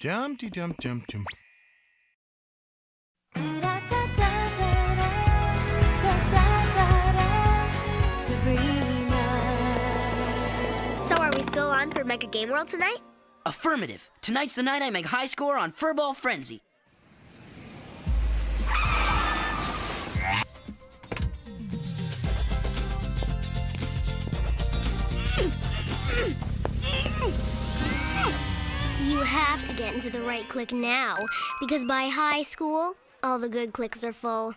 Dum-de-dum-dum-dum. So are we still on for Mega Game World tonight? Affirmative. Tonight's the night I make high score on Furball Frenzy. You have to get into the right click now, because by high school, all the good clicks are full.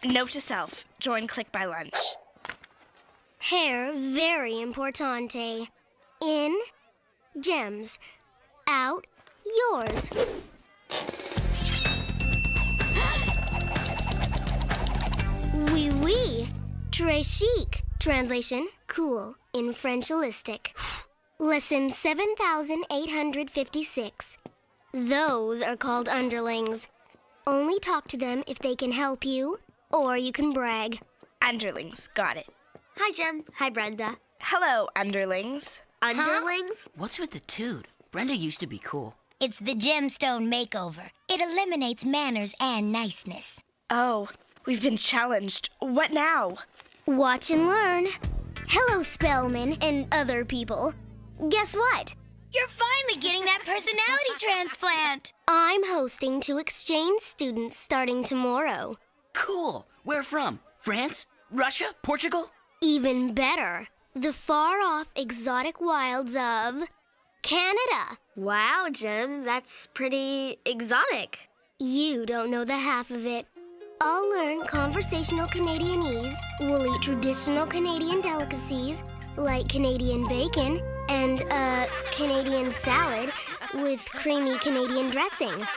Note to self, join click by lunch. Hair, very importante. In, gems. Out, yours. Oui, oui. Très chic. Translation, cool, in Frenchalistic. Lesson 7856. Those are called underlings. Only talk to them if they can help you, or you can brag. Underlings, got it. Hi, Jem. Hi, Brenda. Hello, underlings. Underlings? What's with the toot? Brenda used to be cool. It's the gemstone makeover. It eliminates manners and niceness. Oh, we've been challenged. What now? Watch and learn. Hello, Spellman and other people. Guess what? You're finally getting that personality transplant. I'm hosting 2 exchange students starting tomorrow. Cool. Where from? France? Russia? Portugal? Even better, the far-off exotic wilds of Canada. Wow, Jem. That's pretty exotic. You don't know the half of it. I'll learn conversational Canadianese, we'll eat traditional Canadian delicacies, like Canadian bacon, and Canadian salad with creamy Canadian dressing.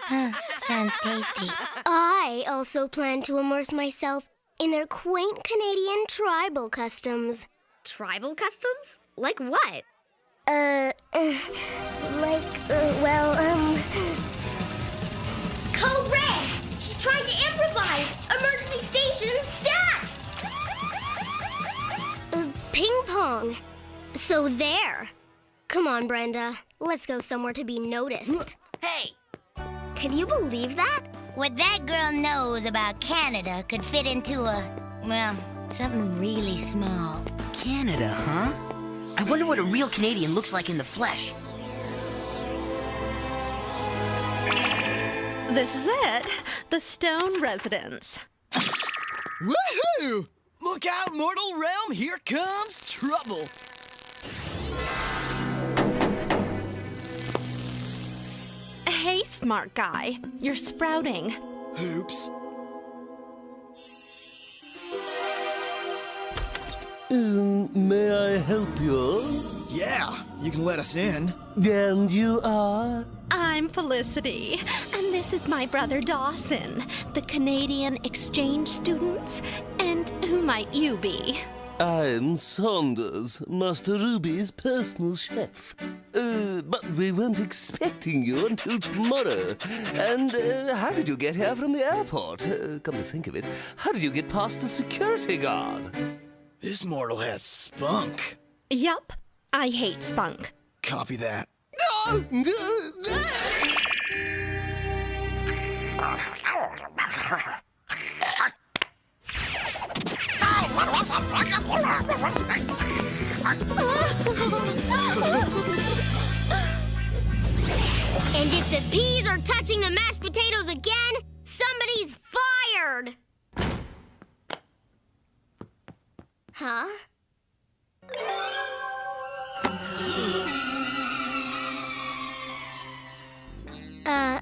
Sounds tasty. I also plan to immerse myself in their quaint Canadian tribal customs. Tribal customs? Like what? Code Red! She's trying to improvise! Emergency station, stat! Ping pong. So there. Come on, Brenda. Let's go somewhere to be noticed. Hey! Can you believe that? What that girl knows about Canada could fit into something really small. Canada, huh? I wonder what a real Canadian looks like in the flesh. This is it, the Stone Residence. Woohoo! Look out, mortal realm, here comes trouble. Hey, smart guy, you're sprouting. Oops. May I help you? Yeah, you can let us in. And you are? I'm Felicity, and this is my brother Dawson, the Canadian exchange students. And who might you be? I'm Saunders, Master Ruby's personal chef. But we weren't expecting you until tomorrow. And how did you get here from the airport? Come to think of it, how did you get past the security guard? This mortal has spunk. Yup, I hate spunk. Copy that. And if the peas are touching the mashed potatoes again, somebody's fired! Huh?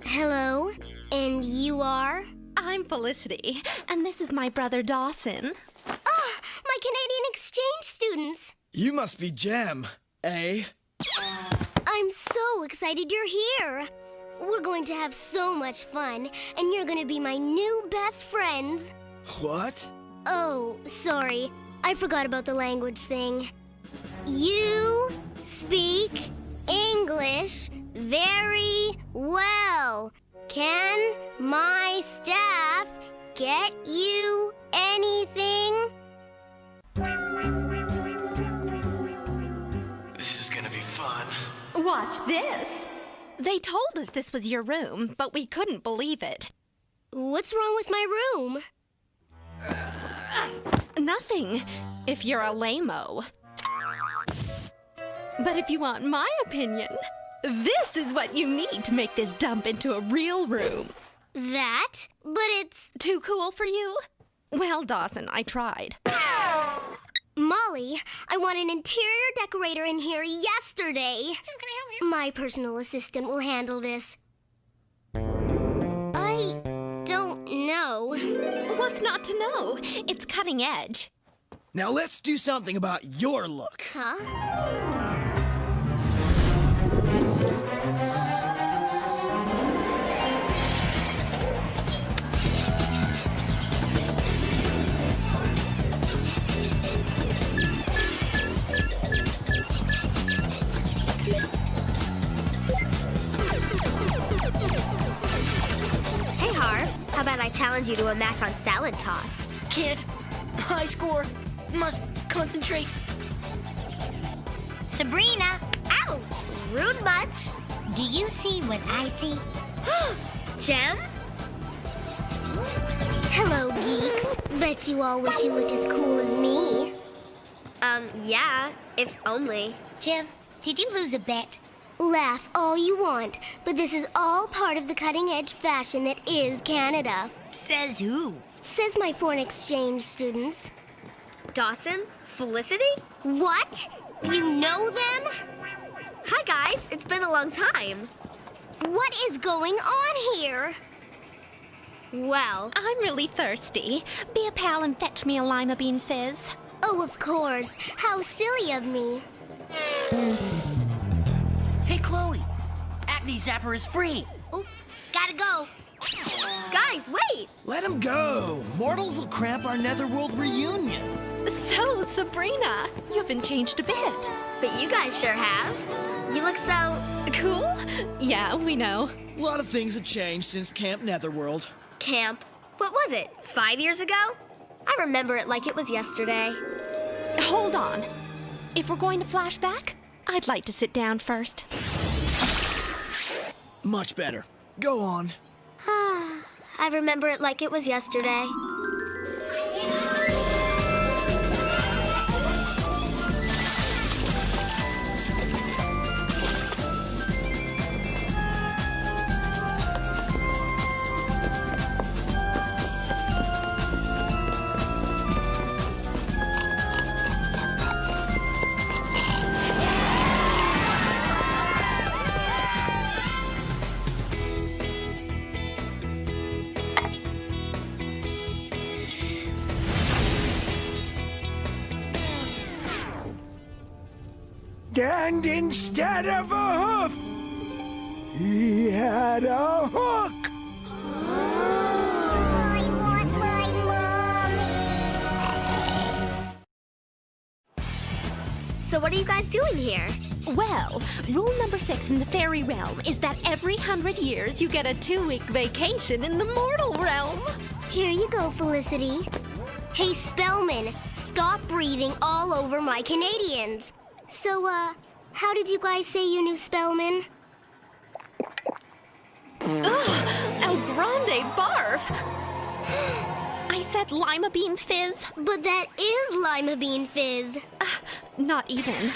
Hello? And you are? I'm Felicity, and this is my brother Dawson. Ah, my Canadian exchange students! You must be Jem, eh? I'm so excited you're here! We're going to have so much fun, and you're going to be my new best friends. What? Oh, sorry. I forgot about the language thing. You speak English very well. Can my staff get you anything? This is gonna be fun. Watch this. They told us this was your room, but we couldn't believe it. What's wrong with my room? Nothing, if you're a lame-o. But if you want my opinion, this is what you need to make this dump into a real room. That? But it's... Too cool for you? Well, Dawson, I tried. Molly, I want an interior decorator in here yesterday. Can I help you? My personal assistant will handle this. I don't know. What's not to know? It's cutting edge. Now let's do something about your look. Huh? Hey, Harv. How about I challenge you to a match on salad toss? Can't. High score. Must concentrate. Sabrina, Ouch! Rude much. do you see what I see? Gem? Hello, geeks. Bet you all wish you looked as cool as me. Yeah, if only. Jim, did you lose a bet? Laugh all you want, but this is all part of the cutting-edge fashion that is Canada. Says who? Says my foreign exchange students. Dawson? Felicity? What? You know them? Hi, guys. It's been a long time. What is going on here? Well, I'm really thirsty. Be a pal and fetch me a lima bean fizz. Oh, of course. How silly of me. Hey, Chloe. Acne Zapper is free. Oop, gotta go. guys, wait! Let him go. Mortals will cramp our Netherworld reunion. So, Sabrina, you haven't changed a bit. But you guys sure have. You look so... Cool? Yeah, we know. A lot of things have changed since Camp Netherworld. camp. What was it, 5 years ago? I remember it like it was yesterday. Hold on. If we're going to flash back, I'd like to sit down first. Much better. Go on. I remember it like it was yesterday. And instead of a hoof, he had a hook. I want my mommy. So what are you guys doing here? Well, rule number 6 in the fairy realm is that every 100 years you get a 2-week vacation in the mortal realm. Here you go, Felicity. Hey, Spellman, stop breathing all over my Canadians. So, how did you guys say you knew Spellman? Ugh, El Grande barf. I said lima bean fizz. But that is lima bean fizz. Not even.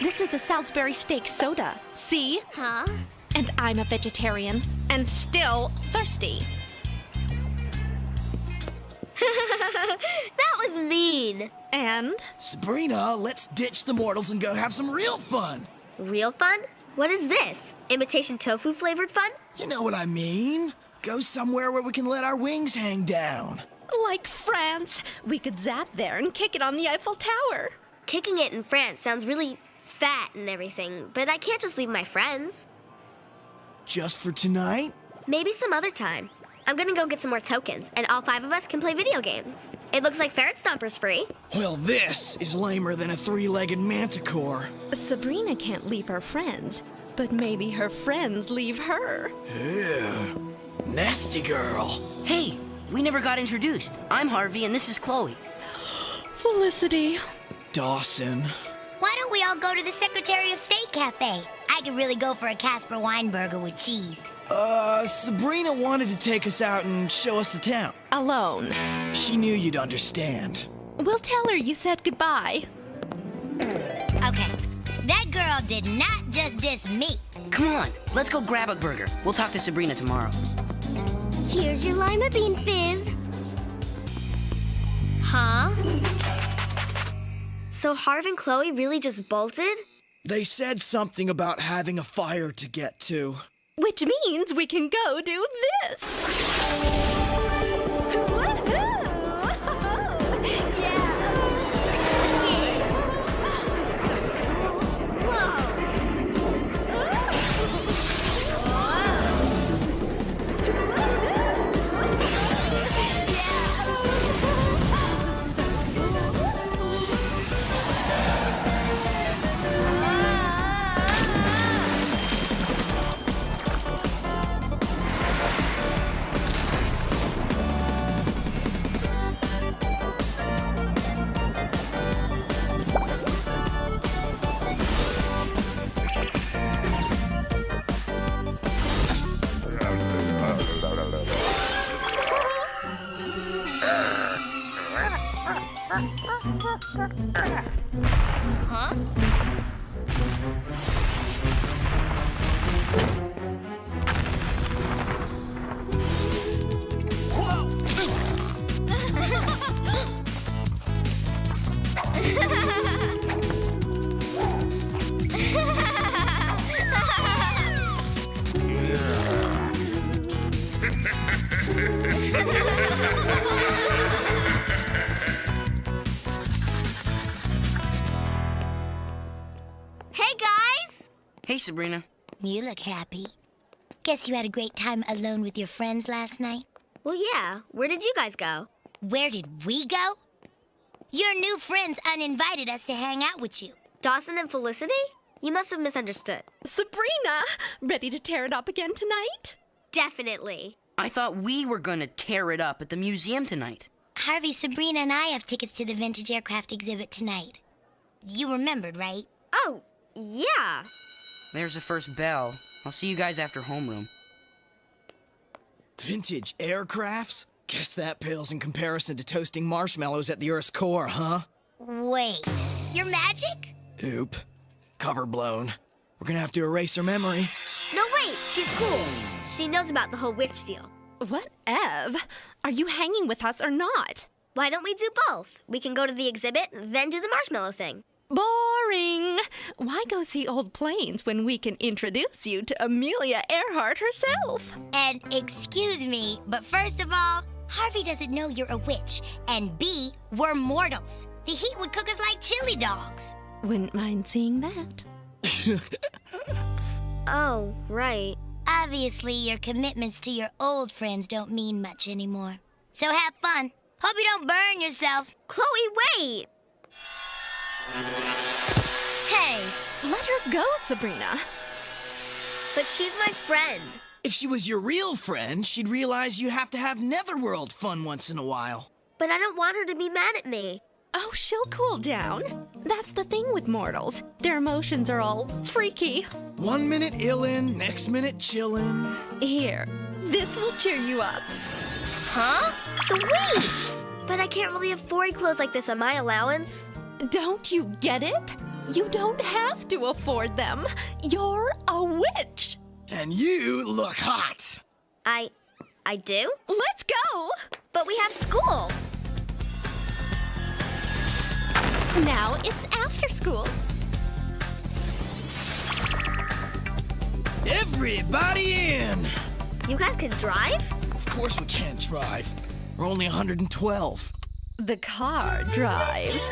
This is a Salisbury steak soda. See? Huh? And I'm a vegetarian and still thirsty. That was mean. And? Sabrina, let's ditch the mortals and go have some real fun. Real fun? What is this? Imitation tofu flavored fun? You know what I mean. Go somewhere where we can let our wings hang down. Like France. We could zap there and kick it on the Eiffel Tower. Kicking it in France sounds really fat and everything, but I can't just leave my friends. Just for tonight? Maybe some other time. I'm gonna go get some more tokens, and all 5 of us can play video games. It looks like Ferret Stomper's free. Well, this is lamer than a 3-legged manticore. Sabrina can't leave her friends, but maybe her friends leave her. Ew. Nasty girl. Hey, we never got introduced. I'm Harvey and this is Chloe. Felicity. Dawson. Why don't we all go to the Secretary of State Cafe? I could really go for a Casper Weinberger with cheese. Sabrina wanted to take us out and show us the town. Alone. She knew you'd understand. We'll tell her you said goodbye. Okay, that girl did not just diss me. Come on, let's go grab a burger. We'll talk to Sabrina tomorrow. Here's your lima bean fizz. Huh? So Harvey and Chloe really just bolted? They said something about having a fire to get to. Which means we can go do this. Huh? Hey, guys! Hey, Sabrina. You look happy. Guess you had a great time alone with your friends last night? Well, yeah. Where did you guys go? Where did we go? Your new friends uninvited us to hang out with you. Dawson and Felicity? You must have misunderstood. Sabrina, ready to tear it up again tonight? Definitely. I thought we were gonna tear it up at the museum tonight. Harvey, Sabrina, and I have tickets to the vintage aircraft exhibit tonight. You remembered, right? Oh, yeah. There's the first bell. I'll see you guys after homeroom. Vintage aircrafts? Guess that pales in comparison to toasting marshmallows at the Earth's core, huh? Wait, you're magic? Oop. Cover blown. We're gonna have to erase her memory. No, wait. She's cool. She knows about the whole witch deal. What, Ev? Are you hanging with us or not? Why don't we do both? We can go to the exhibit, then do the marshmallow thing. Boring. Why go see old planes when we can introduce you to Amelia Earhart herself? And excuse me, but first of all, Harvey doesn't know you're a witch. And B, we're mortals. The heat would cook us like chili dogs. Wouldn't mind seeing that. Oh, right. Obviously, your commitments to your old friends don't mean much anymore. So have fun. Hope you don't burn yourself. Chloe, wait! Hey, let her go, Sabrina. But she's my friend. If she was your real friend, she'd realize you have to have Netherworld fun once in a while. But I don't want her to be mad at me. Oh, she'll cool down. That's the thing with mortals. Their emotions are all freaky. 1 minute illin', next minute chillin'. Here, this will cheer you up. Huh? Sweet! But I can't really afford clothes like this on my allowance. Don't you get it? You don't have to afford them. You're a witch. And you look hot. I do? Let's go. But we have school. Now it's after school. Everybody in! You guys can drive? Of course we can't drive. We're only 112. The car drives.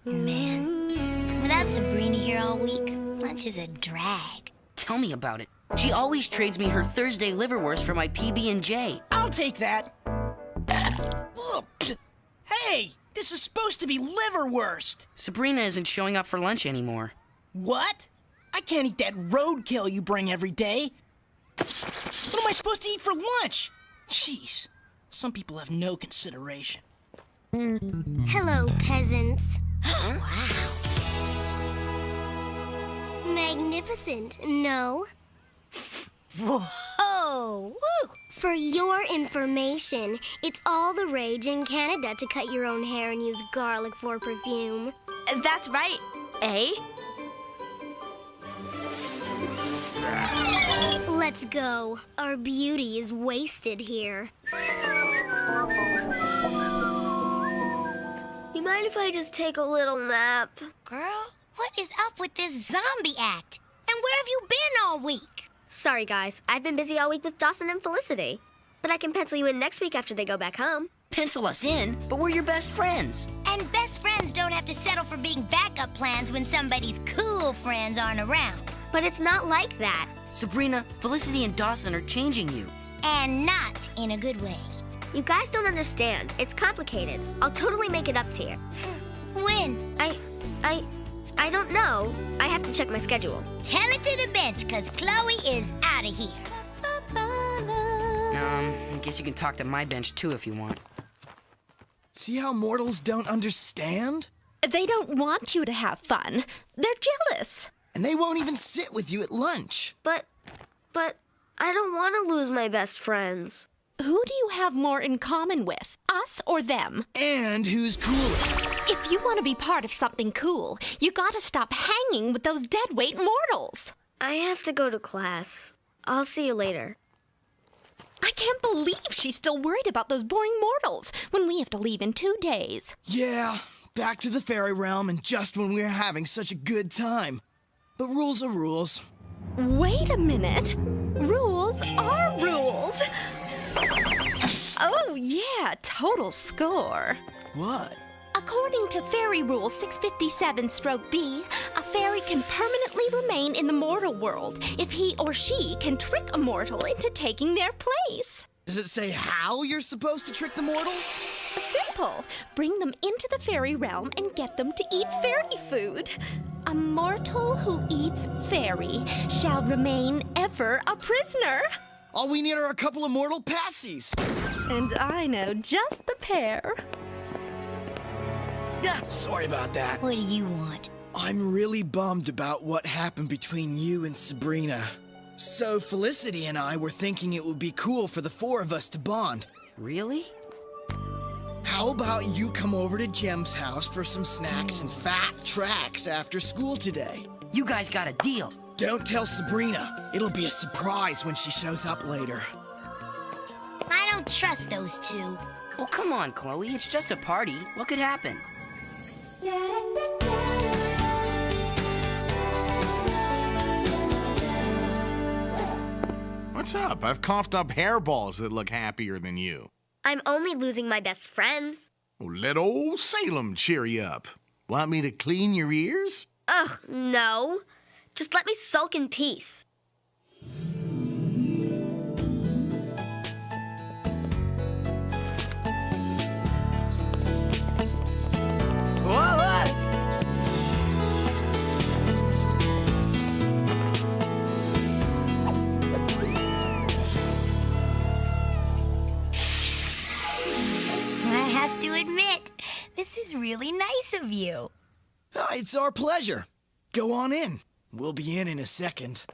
Man, without Sabrina here all week, lunch is a drag. Tell me about it. She always trades me her Thursday liverwurst for my PB&J. I'll take that. Look, hey, this is supposed to be liverwurst. Sabrina isn't showing up for lunch anymore. What? I can't eat that roadkill you bring every day. What am I supposed to eat for lunch? Jeez, some people have no consideration. Hello, peasants. Wow. Magnificent, no? Whoa! Woo! For your information, it's all the rage in Canada to cut your own hair and use garlic for perfume. That's right, eh? Let's go. Our beauty is wasted here. You mind if I just take a little nap? Girl, what is up with this zombie act? And where have you been all week? Sorry, guys. I've been busy all week with Dawson and Felicity. But I can pencil you in next week after they go back home. Pencil us in, but we're your best friends. And best friends don't have to settle for being backup plans when somebody's cool friends aren't around. But it's not like that. Sabrina, Felicity, and Dawson are changing you. And not in a good way. You guys don't understand. It's complicated. I'll totally make it up to you. When? I don't know. I have to check my schedule. Tell it to the bench, because Chloe is out of here. I guess you can talk to my bench too if you want. See how mortals don't understand? They don't want you to have fun. They're jealous. And they won't even sit with you at lunch. But I don't want to lose my best friends. Who do you have more in common with, us or them? And who's cooler? If you want to be part of something cool, you gotta stop hanging with those deadweight mortals. I have to go to class. I'll see you later. I can't believe she's still worried about those boring mortals when we have to leave in 2 days. Yeah, back to the fairy realm, and just when we're having such a good time. But rules are rules. Wait a minute. Rules are rules. Oh, yeah, total score. What? According to Fairy Rule 657-B, a fairy can permanently remain in the mortal world if he or she can trick a mortal into taking their place. Does it say how you're supposed to trick the mortals? Simple. Bring them into the fairy realm and get them to eat fairy food. A mortal who eats fairy shall remain ever a prisoner. All we need are a couple of mortal patsies. And I know just the pair. Sorry about that. What do you want? I'm really bummed about what happened between you and Sabrina. So Felicity and I were thinking it would be cool for the four of us to bond. Really? How about you come over to Jem's house for some snacks and fat tracks after school today? You guys got a deal. Don't tell Sabrina. It'll be a surprise when she shows up later. I don't trust those two. Well, come on, Chloe. It's just a party. What could happen? What's up? I've coughed up hairballs that look happier than you. I'm only losing my best friends. Well, let old Salem cheer you up. Want me to clean your ears? Ugh, no. Just let me sulk in peace. I have to admit, this is really nice of you. It's our pleasure. Go on in. We'll be in a second.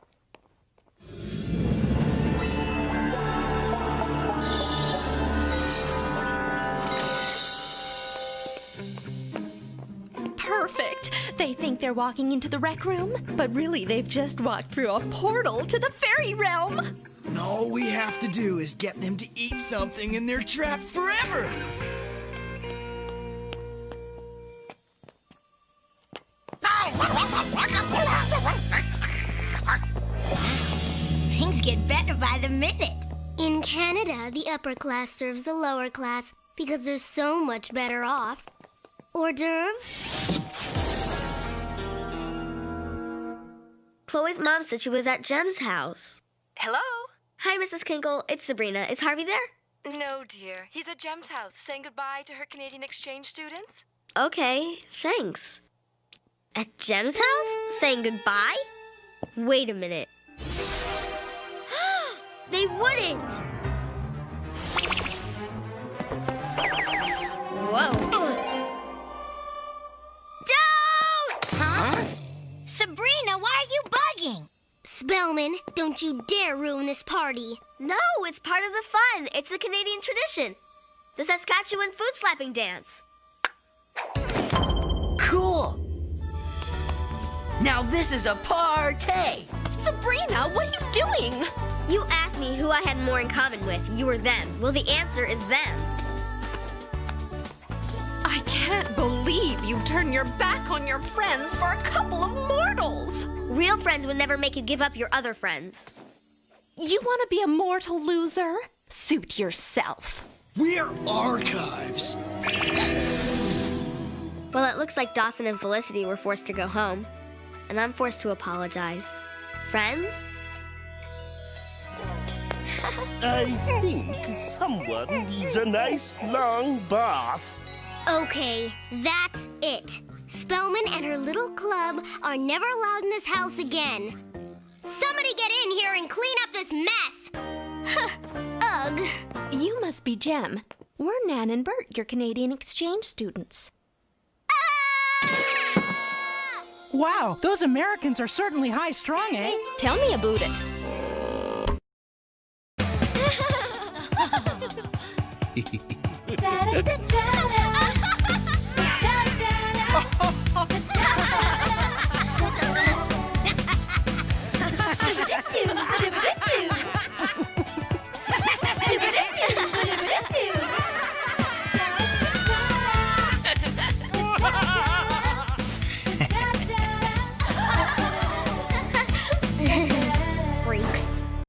Perfect. They think they're walking into the rec room, but really they've just walked through a portal to the fairy realm. And all we have to do is get them to eat something and they're trapped forever. Things get better by the minute. In Canada, the upper class serves the lower class because they're so much better off. Hors d'oeuvre? Chloe's mom said she was at Jem's house. Hello? Hi, Mrs. Kinkle. It's Sabrina. Is Harvey there? No, dear. He's at Jem's house, saying goodbye to her Canadian exchange students. Okay, thanks. At Jem's house? Saying goodbye? Wait a minute. They wouldn't! Whoa. saying? Spellman, don't you dare ruin this party. No, it's part of the fun. It's a Canadian tradition. The Saskatchewan food slapping dance. Cool! Now this is a party! Sabrina, what are you doing? You asked me who I had more in common with, you or them. Well, the answer is them. I can't believe you turn your back on your friends for a couple of mortals. Real friends would never make you give up your other friends. You want to be a mortal loser? Suit yourself. We're archives. Well, it looks like Dawson and Felicity were forced to go home. And I'm forced to apologize. Friends? I think someone needs a nice long bath. Okay, that's it. Spellman and her little club are never allowed in this house again. Somebody get in here and clean up this mess! Ugh. You must be Jem. We're Nan and Bert, your Canadian exchange students. Wow, those Americans are certainly high-strung, eh? Tell me about it.